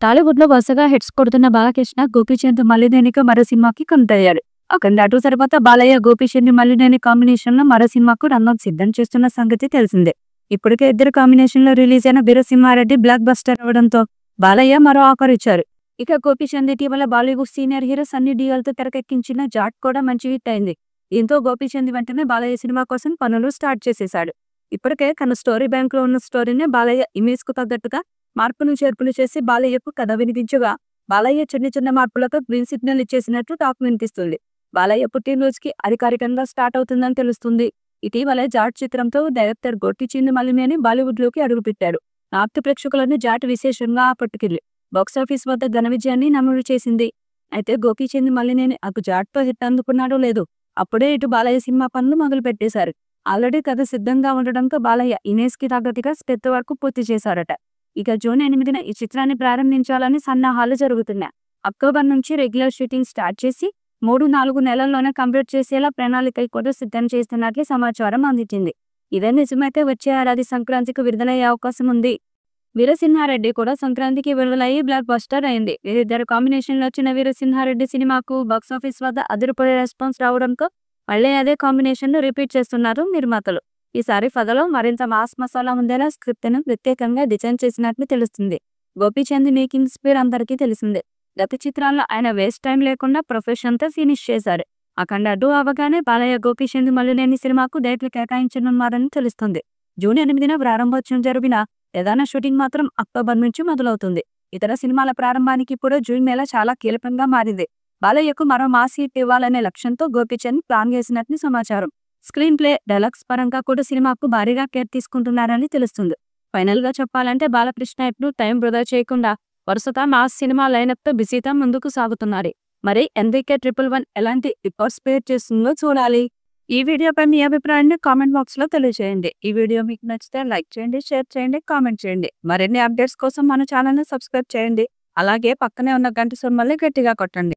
టాలీవుడ్‌లో వరుసగా హిట్స్ కొడుతున్న బాలకృష్ణ, గోపీచంద్ మల్లినేనితో మరో సినిమాకి కమిట్ అయ్యాడు. ఒక నటు తర్వాత బాలయ్య, గోపీచంద్ మల్లినేని కాంబినేషన్‌లో మరో సినిమాకు రంగం సిద్ధం చేస్తున్న సంగతి తెలిసిందే. ఇప్పటికే ఇద్దరు కాంబినేషన్‌లో రిలీజ్ అయిన వీరసింహారెడ్డి బ్లాక్ బస్టర్ అవ్వడంతో బాలయ్య మరో ఆఫర్ ఇచ్చారు. ఇక గోపీచంద్ ఇటీవల బాలీవుడ్ సీనియర్ హీరో సన్నీ డియోల్‌తో తెరకెక్కించిన జాట్ కూడా మంచి హిట్ అయింది. దీంతో గోపీచంద్ వెంటనే బాలయ్య సినిమా కోసం పనులు స్టార్ట్ చేసేశాడు. ఇప్పటికే తన స్టోరీ బ్యాంక్‌లో ఉన్న స్టోరీని బాలయ్య ఇమేజ్‌కు తగ్గట్టుగా మార్పులు చేర్పులు చేసి బాలయ్యకు కథ వినిపించగా బాలయ్య చిన్న చిన్న మార్పులతో గ్రీన్ సిగ్నల్ ఇచ్చేసినట్లు టాక్ వినిపిస్తుంది. బాలయ్య పుట్టినరోజుకి అధికారికంగా స్టార్ట్ అవుతుందని తెలుస్తుంది. ఇటీవలే జాట్ చిత్రంతో డైరెక్టర్ గోపీచంద్ మల్లినేని బాలీవుడ్లోకి అడుగుపెట్టారు. నార్త్ ప్రేక్షకులను జాట్ విశేషంగా ఆకట్టుకుంది. బాక్సాఫీస్ వద్ద ఘన విజయాన్ని నమోదు చేసింది. అయితే గోపీచంద్ మల్లినేని అటు జాట్తో హిట్ అందుకున్నాడో లేదో అప్పుడే ఇటు బాలయ్య సినిమా పనులు మొదలు పెట్టేశారు. ఆల్రెడీ కథ సిద్ధంగా ఉండడంతో బాలయ్య ఇమేజ్‌కి తగ్గట్టుగా స్క్రిప్ట్ వర్క్ పూర్తి చేశారట. ఇక జూన్ 8న ఈ చిత్రాన్ని ప్రారంభించాలని సన్నాహాలు జరుగుతున్నాయి. అక్టోబర్ నుంచి రెగ్యులర్ షూటింగ్ స్టార్ట్ చేసి 3-4 నెలల్లోనే కంప్లీట్ చేసేలా ప్రణాళిక కూడా సిద్ధం చేస్తున్నట్లు సమాచారం అందించింది. ఇదే నిజమైతే వచ్చే ఏడాది సంక్రాంతికి విడుదలయ్యే అవకాశం ఉంది. వీరసింహారెడ్డి కూడా సంక్రాంతికి విడుదలయ్యి బ్లాక్ బస్టర్ అయింది. వీరిద్దరు కాంబినేషన్లో వచ్చిన వీరసింహారెడ్డి సినిమాకు బాక్సాఫీస్ వద్ద అదిరిపోయే రెస్పాన్స్ రావడంతో మళ్ళీ అదే కాంబినేషన్ను రిపీట్ చేస్తున్నారు నిర్మాతలు. ఈసారి కథలో మరింత మాస్ మసాలా ఉండేలా స్క్రిప్ట్ను ప్రత్యేకంగా డిజైన్ చేసినట్లు తెలుస్తుంది. గోపీచంద్ మేకింగ్ స్పీడ్ అందరికీ తెలిసిందే. గత చిత్రాల్లో ఆయన వేస్ట్ టైం లేకుండా ప్రొఫెషన్తో ఫినిష్ చేశారు. అఖండ 2 అవగానే బాలయ్య, గోపీచంద్ మల్లినేని సినిమాకు డేట్లు కేటాయించనున్నారని తెలుస్తుంది. జూన్ 8న ప్రారంభోత్సవం జరిగిన ప్రధాన షూటింగ్ మాత్రం అక్టోబర్ నుంచి మొదలవుతుంది. ఇతర సినిమాల ప్రారంభానికి కూడా జూన్ నెల చాలా కీలకంగా మారింది. బాలయ్యకు మరో మాస్ హిట్ ఇవ్వాలనే లక్ష్యంతో గోపీచంద్ ప్లాన్ చేసినట్లు సమాచారం. స్క్రీన్ ప్లే, డైలాగ్స్ పరంగా కూడా సినిమాకు భారీగా కేర్ తీసుకుంటున్నారని తెలుస్తుంది. ఫైనల్ గా చెప్పాలంటే బాలకృష్ణ ఎప్పుడు టైం వృధా చేయకుండా వరుసగా మాస్ సినిమా లైనప్తో బిజీతో ముందుకు సాగుతున్నారు. మరి ఎన్బీకే 111 ఎలాంటి రికార్డ్స్ క్రియేట్ చేస్తుందో చూడాలి. ఈ వీడియోపై మీ అభిప్రాయాన్ని కామెంట్ బాక్స్ లో తెలియజేయండి. ఈ వీడియో మీకు నచ్చితే లైక్ చేయండి, షేర్ చేయండి, కామెంట్ చేయండి. మరిన్ని అప్డేట్స్ కోసం మన ఛానల్ ని సబ్స్క్రైబ్ చేయండి. అలాగే పక్కనే ఉన్న గంట సింబల్ని గట్టిగా కొట్టండి.